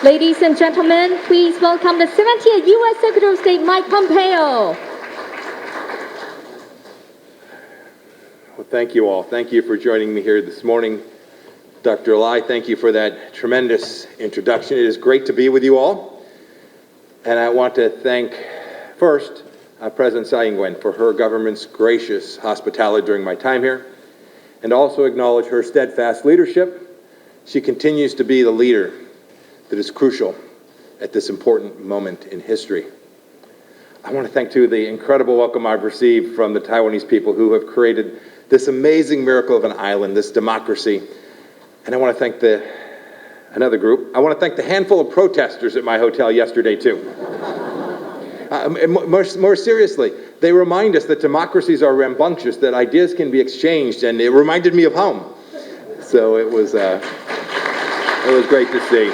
Ladies and gentlemen, please welcome the 70th U.S. Secretary of State, Mike Pompeo. Well, thank you all. Thank you for joining me here this morning. Dr. Lai, thank you for that tremendous introduction. It is great to be with you all. And I want to thank, first, President Tsai Ing-wen for her government's gracious hospitality during my time here, and also acknowledge her steadfast leadership. She continues to be the leader that is crucial at this important moment in history. I want to thank, too, the incredible welcome I've received from the Taiwanese people who have created this amazing miracle of an island, this democracy. And I want to thank another group. I want to thank the handful of protesters at my hotel yesterday, too. More seriously, they remind us that democracies are rambunctious, that ideas can be exchanged, and it reminded me of home. So it was great to see.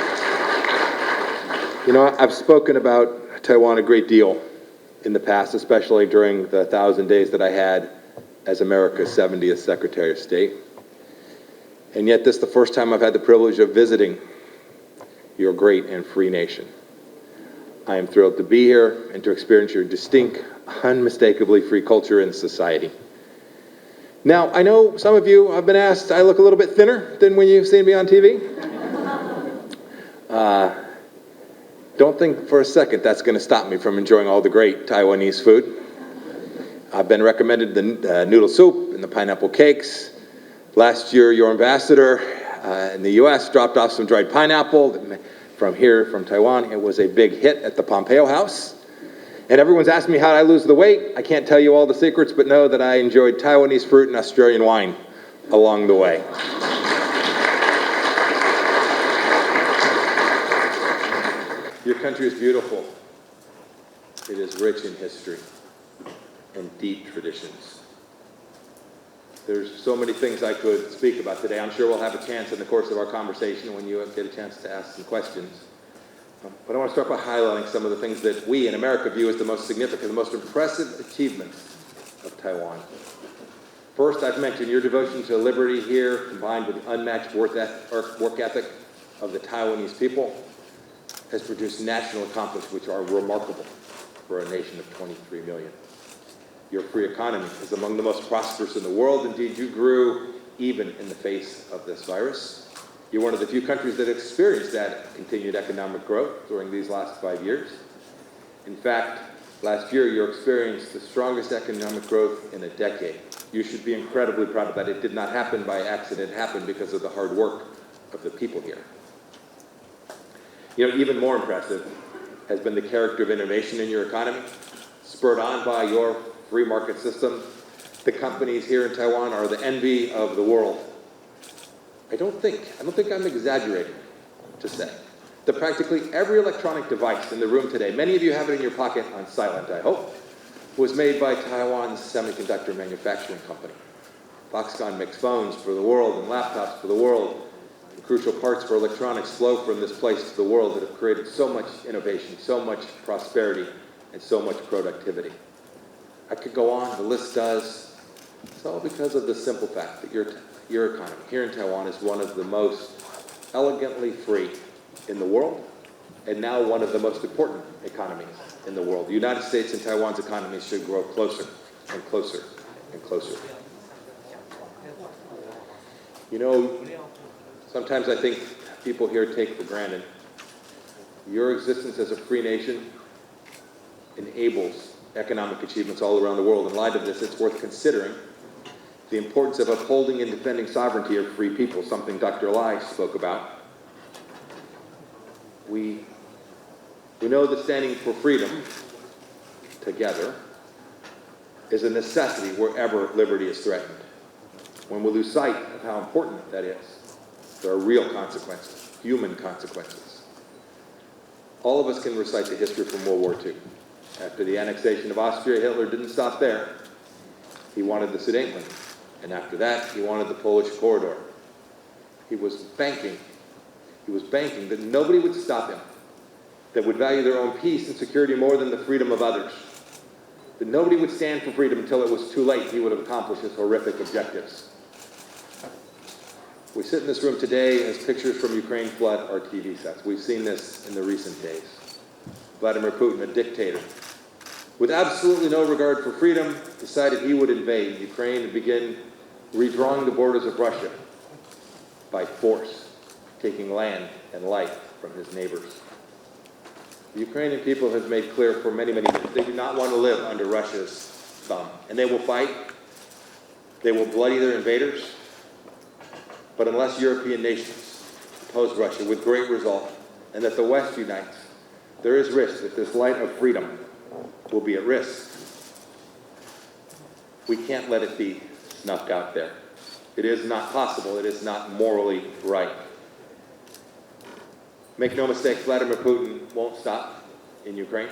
You know, I've spoken about Taiwan a great deal in the past, especially during the 1,000 days that I had as America's 70th Secretary of State. And yet this is the first time I've had the privilege of visiting your great and free nation. I am thrilled to be here and to experience your distinct, unmistakably free culture and society. Now, I know some of you have been asked, I look a little bit thinner than when you've seen me on TV. Don't think for a second that's going to stop me from enjoying all the great Taiwanese food. I've been recommended the noodle soup and the pineapple cakes. Last year, your ambassador in the U.S. dropped off some dried pineapple from Taiwan. It was a big hit at the Pompeo House. And everyone's asking me how did I lose the weight. I can't tell you all the secrets, but know that I enjoyed Taiwanese fruit and Australian wine along the way. Your country is beautiful. It is rich in history and deep traditions. There's so many things I could speak about today. I'm sure we'll have a chance in the course of our conversation when you get a chance to ask some questions. But I want to start by highlighting some of the things that we in America view as the most significant, the most impressive achievements of Taiwan. First, I've mentioned your devotion to liberty here, combined with the unmatched work ethic of the Taiwanese people, has produced national accomplishments which are remarkable for a nation of 23 million. Your free economy is among the most prosperous in the world. Indeed, you grew even in the face of this virus. You're one of the few countries that experienced that continued economic growth during these last 5 years. In fact, last year you experienced the strongest economic growth in a decade. You should be incredibly proud of that. It did not happen by accident. It happened because of the hard work of the people here. You know, even more impressive has been the character of innovation in your economy, spurred on by your free market system. The companies here in Taiwan are the envy of the world. I don't think I'm exaggerating to say that practically every electronic device in the room today, many of you have it in your pocket on silent, I hope, was made by Taiwan's semiconductor manufacturing company. Foxconn makes phones for the world and laptops for the world. The crucial parts for electronics flow from this place to the world that have created so much innovation, so much prosperity, and so much productivity. I could go on, the list does. It's all because of the simple fact that your economy here in Taiwan is one of the most elegantly free in the world, and now one of the most important economies in the world. The United States and Taiwan's economies should grow closer and closer and closer. You know, sometimes I think people here take for granted your existence as a free nation enables economic achievements all around the world. In light of this, it's worth considering the importance of upholding and defending sovereignty of free people, something Dr. Lai spoke about. We know that standing for freedom together is a necessity wherever liberty is threatened. When we lose sight of how important that is, there are real consequences, human consequences. All of us can recite the history from World War II. After the annexation of Austria, Hitler didn't stop there. He wanted the Sudetenland. And after that, he wanted the Polish corridor. He was banking that nobody would stop him, that would value their own peace and security more than the freedom of others, that nobody would stand for freedom until it was too late. He would have accomplished his horrific objectives. We sit in this room today as pictures from Ukraine flood our TV sets. We've seen this in the recent days. Vladimir Putin, a dictator, with absolutely no regard for freedom, decided he would invade Ukraine and begin redrawing the borders of Russia by force, taking land and life from his neighbors. The Ukrainian people have made clear for many, many years they do not want to live under Russia's thumb, and they will fight. They will bloody their invaders. But unless European nations oppose Russia with great result, and that the West unites, there is risk that this light of freedom will be at risk. We can't let it be snuffed out there. It is not possible. It is not morally right. Make no mistake, Vladimir Putin won't stop in Ukraine.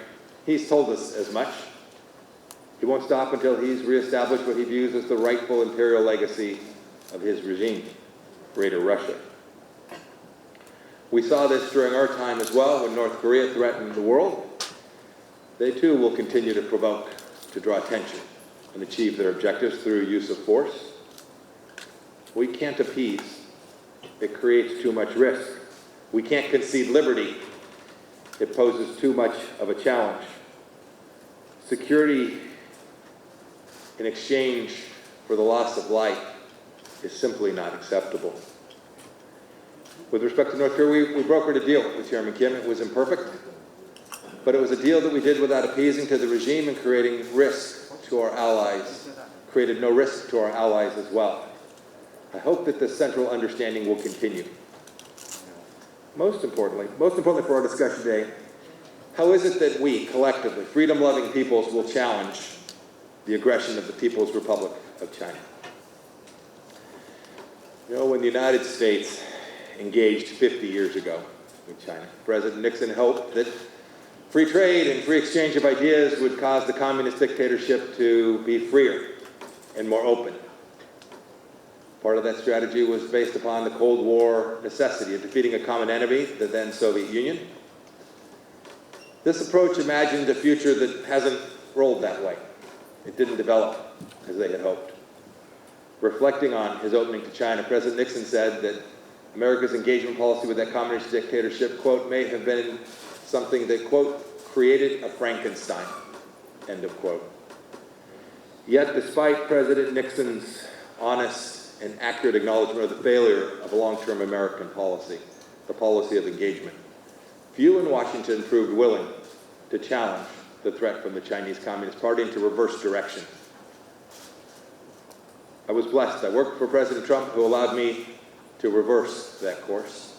He's told us as much. He won't stop until he's reestablished what he views as the rightful imperial legacy of his regime, Greater Russia. We saw this during our time as well when North Korea threatened the world. They too will continue to provoke, to draw attention, and achieve their objectives through use of force. We can't appease. It creates too much risk. We can't concede liberty. It poses too much of a challenge. Security in exchange for the loss of life is simply not acceptable. With respect to North Korea, we brokered a deal with Chairman Kim. It was imperfect, but it was a deal that we did without appeasing to the regime and creating risk to our allies, created no risk to our allies as well. I hope that this central understanding will continue. Most importantly for our discussion today, how is it that we, collectively, freedom-loving peoples, will challenge the aggression of the People's Republic of China? You know, when the United States engaged 50 years ago with China, President Nixon hoped that free trade and free exchange of ideas would cause the communist dictatorship to be freer and more open. Part of that strategy was based upon the Cold War necessity of defeating a common enemy, the then Soviet Union. This approach imagined a future that hasn't rolled that way. It didn't develop as they had hoped. Reflecting on his opening to China, President Nixon said that America's engagement policy with that communist dictatorship, quote, may have been something that, quote, created a Frankenstein, end of quote. Yet, despite President Nixon's honest and accurate acknowledgement of the failure of a long-term American policy, the policy of engagement, few in Washington proved willing to challenge the threat from the Chinese Communist Party and to reverse direction. I was blessed. I worked for President Trump, who allowed me to reverse that course,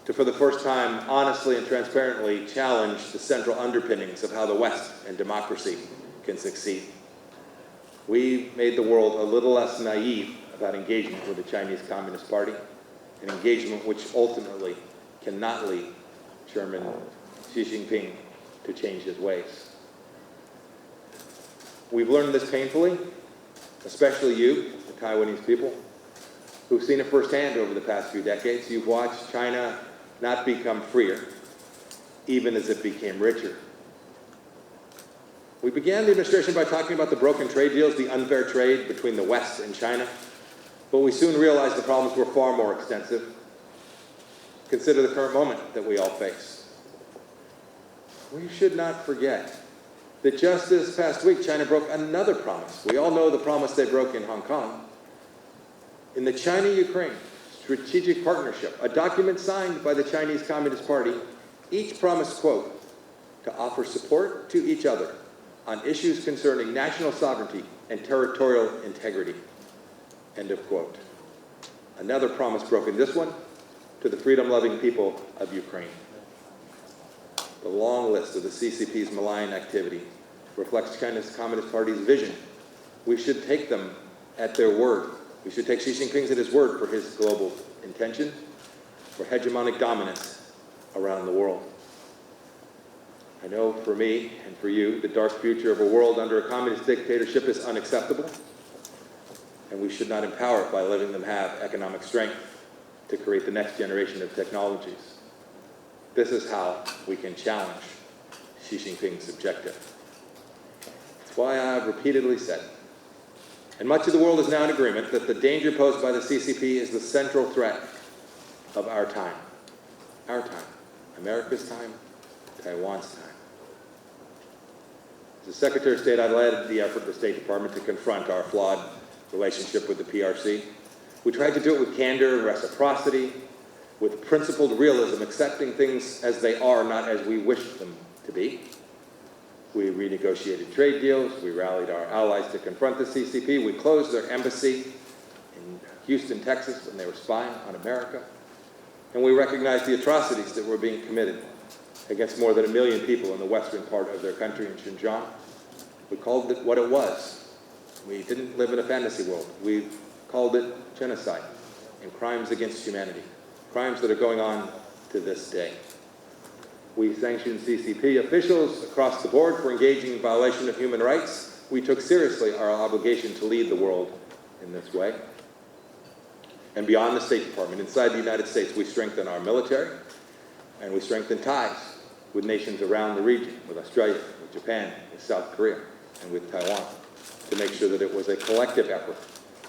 to for the first time honestly and transparently challenge the central underpinnings of how the West and democracy can succeed. We made the world a little less naive about engagement with the Chinese Communist Party, an engagement which ultimately cannot lead Chairman Xi Jinping to change his ways. We've learned this painfully, especially you, the Taiwanese people, who've seen it firsthand over the past few decades. You've watched China not become freer, even as it became richer. We began the administration by talking about the broken trade deals, the unfair trade between the West and China, but we soon realized the problems were far more extensive. Consider the current moment that we all face. We should not forget that just this past week, China broke another promise. We all know the promise they broke in Hong Kong. In the China-Ukraine Strategic Partnership, a document signed by the Chinese Communist Party, each promised, quote, to offer support to each other on issues concerning national sovereignty and territorial integrity, end of quote. Another promise broken, this one to the freedom-loving people of Ukraine. The long list of the CCP's malign activity reflects China's Communist Party's vision. We should take them at their word. We should take Xi Jinping at his word for his global intention, for hegemonic dominance around the world. I know for me and for you, the dark future of a world under a communist dictatorship is unacceptable, and we should not empower it by letting them have economic strength to create the next generation of technologies. This is how we can challenge Xi Jinping's objective. It's why I've repeatedly said And much of the world is now in agreement that the danger posed by the CCP is the central threat of our time. Our time. America's time. Taiwan's time. As the Secretary of State, I led the effort of the State Department to confront our flawed relationship with the PRC. We tried to do it with candor and reciprocity, with principled realism, accepting things as they are, not as we wish them to be. We renegotiated trade deals. We rallied our allies to confront the CCP. We closed their embassy in Houston, Texas, when they were spying on America. And we recognized the atrocities that were being committed against more than 1 million people in the western part of their country, in Xinjiang. We called it what it was. We didn't live in a fantasy world. We called it genocide and crimes against humanity, crimes that are going on to this day. We sanctioned CCP officials across the board for engaging in violation of human rights. We took seriously our obligation to lead the world in this way. And beyond the State Department, inside the United States, we strengthened our military, and we strengthened ties with nations around the region, with Australia, with Japan, with South Korea, and with Taiwan, to make sure that it was a collective effort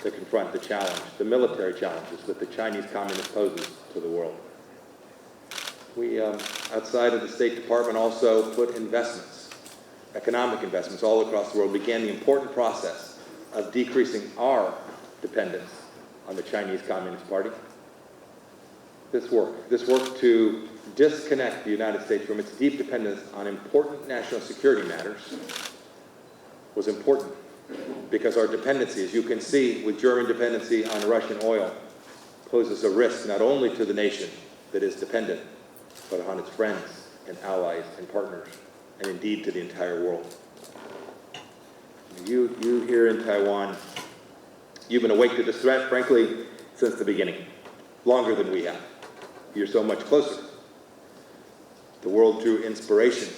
to confront the challenge, the military challenges that the Chinese Communist poses to the world. We, outside of the State Department, also put investments, economic investments all across the world, began the important process of decreasing our dependence on the Chinese Communist Party. This work to disconnect the United States from its deep dependence on important national security matters was important because our dependency, as you can see with German dependency on Russian oil, poses a risk not only to the nation that is dependent, but on its friends and allies and partners, and indeed to the entire world. You here in Taiwan, you've been awake to this threat, frankly, since the beginning, longer than we have. You're so much closer. The world drew inspiration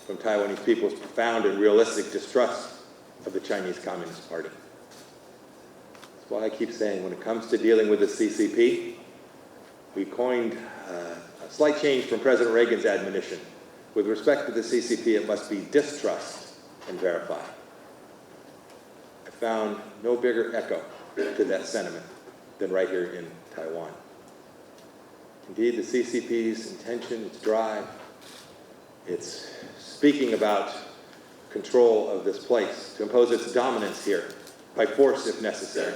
from Taiwanese people's profound and realistic distrust of the Chinese Communist Party. That's why I keep saying, when it comes to dealing with the CCP, we coined a slight change from President Reagan's admonition. With respect to the CCP, it must be distrust and verify. I found no bigger echo to that sentiment than right here in Taiwan. Indeed, the CCP's intention, its drive, its speaking about control of this place, to impose its dominance here, by force if necessary,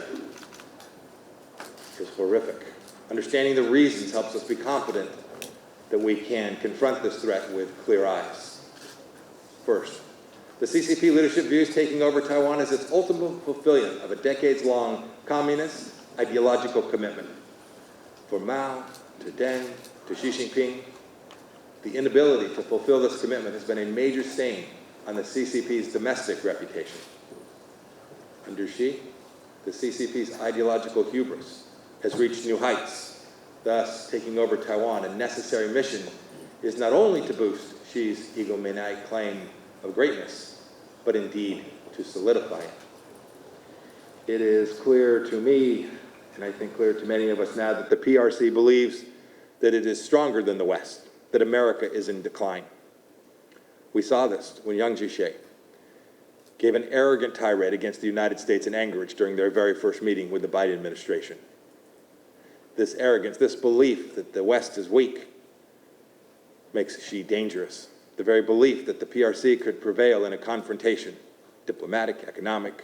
is horrific. Understanding the reasons helps us be confident that we can confront this threat with clear eyes. First, the CCP leadership views taking over Taiwan as its ultimate fulfillment of a decades-long communist ideological commitment. From Mao to Deng to Xi Jinping, the inability to fulfill this commitment has been a major stain on the CCP's domestic reputation. Under Xi, the CCP's ideological hubris has reached new heights. Thus, taking over Taiwan, a necessary mission, is not only to boost Xi's egomaniac claim of greatness, but indeed to solidify it. It is clear to me, and I think clear to many of us now, that the PRC believes that it is stronger than the West, that America is in decline. We saw this when Yang Jiechi gave an arrogant tirade against the United States in Anchorage during their very first meeting with the Biden administration. This arrogance, this belief that the West is weak, makes Xi dangerous. The very belief that the PRC could prevail in a confrontation, diplomatic, economic,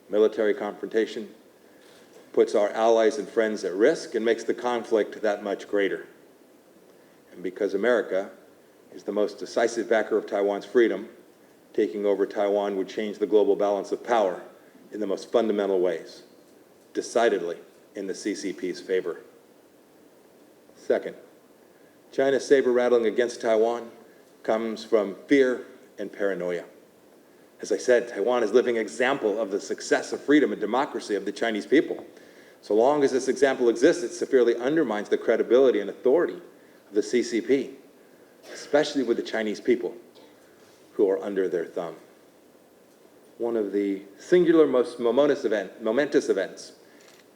military confrontation, puts our allies and friends at risk and makes the conflict that much greater. And because America is the most decisive backer of Taiwan's freedom, taking over Taiwan would change the global balance of power in the most fundamental ways, decidedly in the CCP's favor. Second, China's saber-rattling against Taiwan comes from fear and paranoia. As I said, Taiwan is a living example of the success of freedom and democracy of the Chinese people. So long as this example exists, it severely undermines the credibility and authority of the CCP, especially with the Chinese people who are under their thumb. One of the singular, most momentous events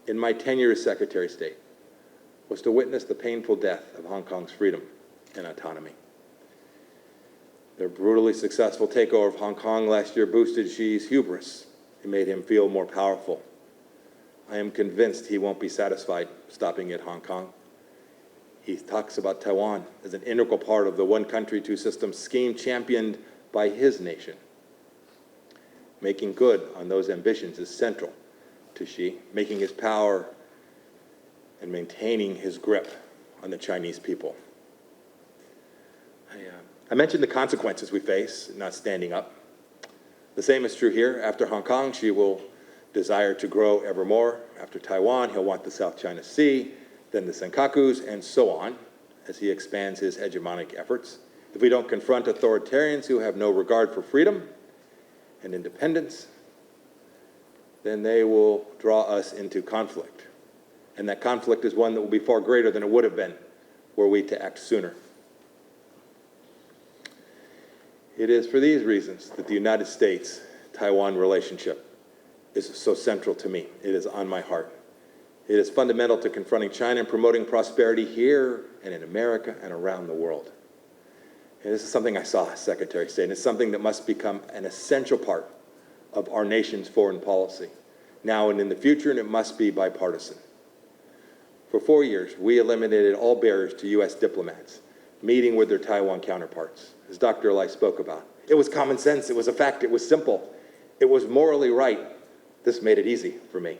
in my tenure as Secretary of State was to witness the painful death of Hong Kong's freedom and autonomy. Their brutally successful takeover of Hong Kong last year boosted Xi's hubris It made him feel more powerful. I am convinced he won't be satisfied stopping at Hong Kong. He talks about Taiwan as an integral part of the one country, two systems scheme championed by his nation. Making good on those ambitions is central to Xi, making his power and maintaining his grip on the Chinese people. I mentioned the consequences we face not standing up. The same is true here. After Hong Kong, Xi will desire to grow ever more. After Taiwan, he'll want the South China Sea, then the Senkakus, and so on, as he expands his hegemonic efforts. If we don't confront authoritarians who have no regard for freedom and independence, then they will draw us into conflict. And that conflict is one that will be far greater than it would have been were we to act sooner. It is for these reasons that the United States-Taiwan relationship is so central to me. It is on my heart. It is fundamental to confronting China and promoting prosperity here and in America and around the world. And this is something I saw Secretary say, and it's something that must become an essential part of our nation's foreign policy, now and in the future, and it must be bipartisan. For 4 years, we eliminated all barriers to U.S. diplomats meeting with their Taiwan counterparts, as Dr. Lai spoke about. It was common sense, it was a fact, it was simple, it was morally right. This made it easy for me.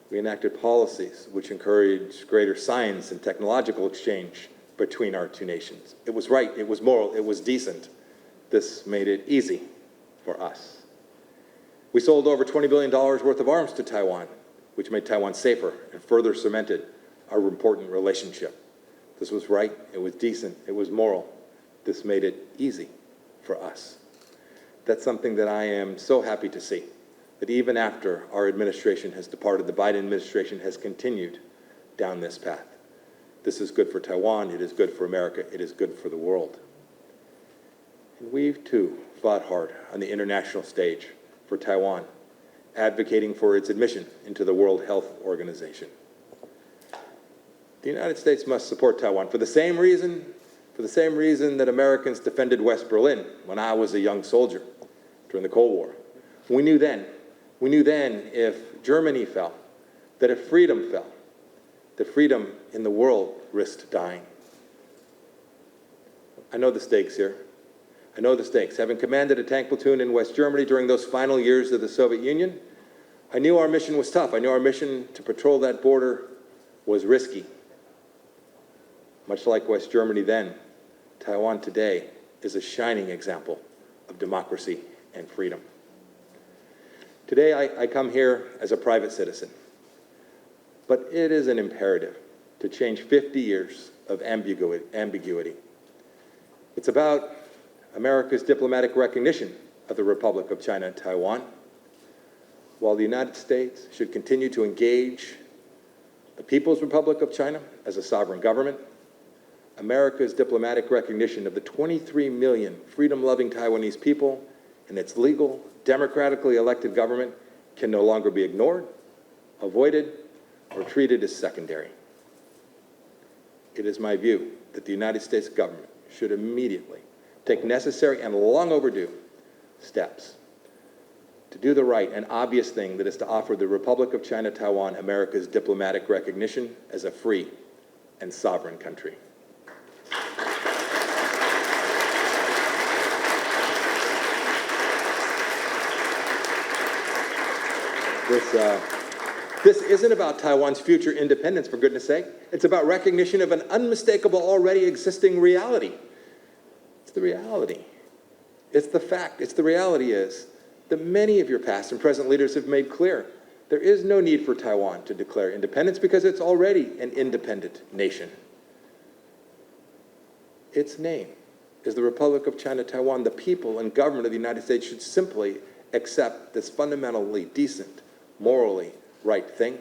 We enacted policies which encouraged greater science and technological exchange between our two nations. It was right, it was moral, it was decent. This made it easy for us. We sold over $20 billion worth of arms to Taiwan, which made Taiwan safer and further cemented our important relationship. This was right, it was decent, it was moral. This made it easy for us. That's something that I am so happy to see, that even after our administration has departed, the Biden administration has continued down this path. This is good for Taiwan, it is good for America, it is good for the world. And we've too fought hard on the international stage for Taiwan, advocating for its admission into the World Health Organization. The United States must support Taiwan for the same reason that Americans defended West Berlin when I was a young soldier during the Cold War. We knew then if Germany fell, that if freedom fell, the freedom in the world risked dying. I know the stakes here. I know the stakes. Having commanded a tank platoon in West Germany during those final years of the Soviet Union, I knew our mission was tough. I knew our mission to patrol that border was risky. Much like West Germany then, Taiwan today is a shining example of democracy and freedom. Today, I come here as a private citizen, but it is an imperative to change 50 years of ambiguity. It's about America's diplomatic recognition of the Republic of China and Taiwan, while the United States should continue to engage the People's Republic of China as a sovereign government. America's diplomatic recognition of the 23 million freedom-loving Taiwanese people and its legal, democratically elected government can no longer be ignored, avoided, or treated as secondary. It is my view that the United States government should immediately take necessary and long overdue steps to do the right and obvious thing, that is to offer the Republic of China Taiwan America's diplomatic recognition as a free and sovereign country. This isn't about Taiwan's future independence, for goodness sake. It's about recognition of an unmistakable, already existing reality. It's the reality. It's the fact. It's the reality is that many of your past and present leaders have made clear there is no need for Taiwan to declare independence because it's already an independent nation. Its name is the Republic of China Taiwan. The people and government of the United States should simply accept this fundamentally decent, morally right thing.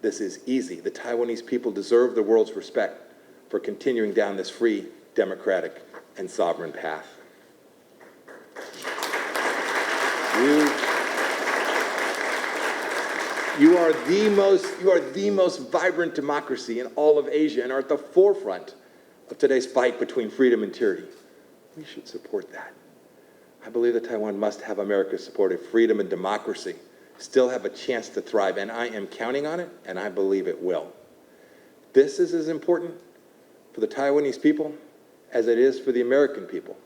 This is easy. The Taiwanese people deserve the world's respect for continuing down this free, democratic, and sovereign path. You are the most vibrant democracy in all of Asia and are at the forefront of today's fight between freedom and tyranny. We should support that. I believe that Taiwan must have America's support if freedom and democracy still have a chance to thrive, and I am counting on it, and I believe it will. This is as important for the Taiwanese people as it is for the American people.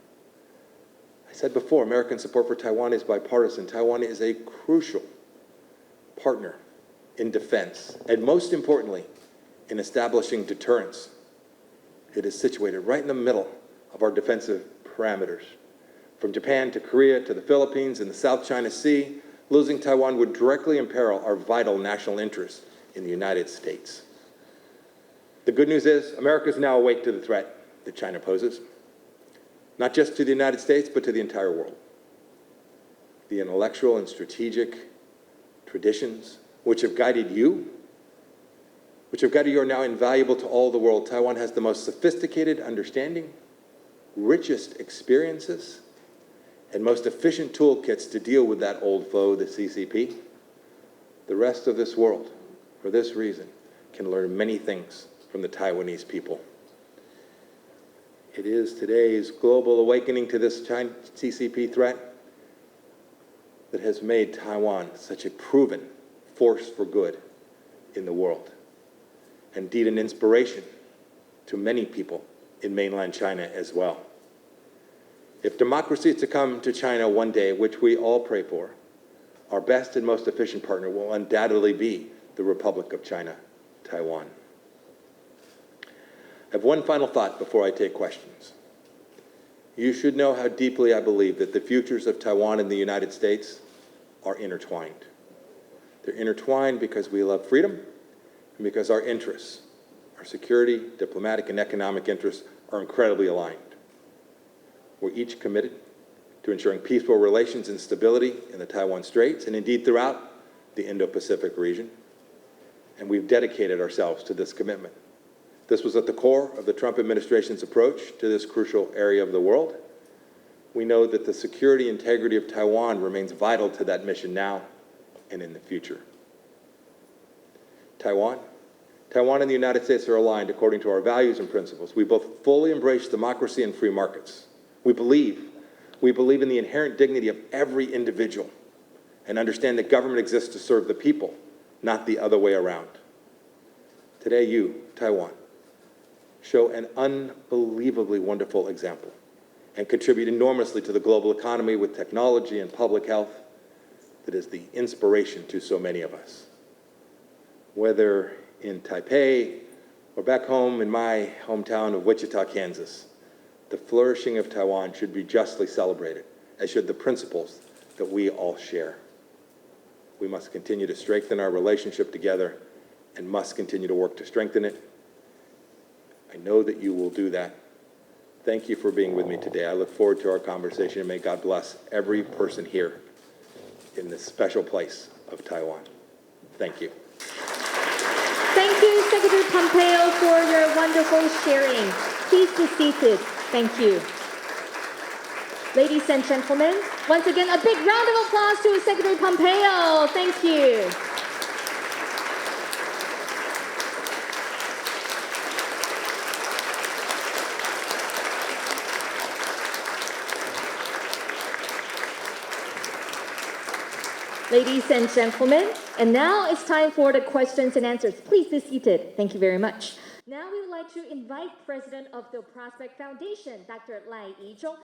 I said before, American support for Taiwan is bipartisan. Taiwan is a crucial partner in defense, and most importantly, in establishing deterrence. It is situated right in the middle of our defensive parameters. From Japan to Korea to the Philippines and the South China Sea, losing Taiwan would directly imperil our vital national interests in the United States. The good news is America is now awake to the threat that China poses, not just to the United States, but to the entire world. The intellectual and strategic traditions which have guided you are now invaluable to all the world. Taiwan has the most sophisticated understanding, richest experiences, and most efficient toolkits to deal with that old foe, the CCP. The rest of this world, for this reason, can learn many things from the Taiwanese people. It is today's global awakening to this CCP threat that has made Taiwan such a proven force for good in the world. Indeed, an inspiration to many people in mainland China as well. If democracy is to come to China one day, which we all pray for, our best and most efficient partner will undoubtedly be the Republic of China, Taiwan. I have one final thought before I take questions. You should know how deeply I believe that the futures of Taiwan and the United States are intertwined. They're intertwined because we love freedom and because our interests, our security, diplomatic, and economic interests are incredibly aligned. We're each committed to ensuring peaceful relations and stability in the Taiwan Straits and indeed throughout the Indo-Pacific region. And we've dedicated ourselves to this commitment. This was at the core of the Trump administration's approach to this crucial area of the world. We know that the security and integrity of Taiwan remains vital to that mission now and in the future. Taiwan and the United States are aligned according to our values and principles. We both fully embrace democracy and free markets. We believe in the inherent dignity of every individual and understand that government exists to serve the people, not the other way around. Today, you, Taiwan, show an unbelievably wonderful example and contribute enormously to the global economy with technology and public health that is the inspiration to so many of us. Whether in Taipei or back home in my hometown of Wichita, Kansas, the flourishing of Taiwan should be justly celebrated, as should the principles that we all share. We must continue to strengthen our relationship together and must continue to work to strengthen it. I know that you will do that. Thank you for being with me today. I look forward to our conversation, and may God bless every person here in this special place of Taiwan. Thank you. Thank you, Secretary Pompeo, for your wonderful sharing. Please be seated. Thank you. Ladies and gentlemen, once again, a big round of applause to Secretary Pompeo. Thank you. Ladies and gentlemen, and now it's time for the questions and answers. Please be seated. Thank you very much. Now we would like to invite President of the Prospect Foundation, Dr. Lai Yizhong,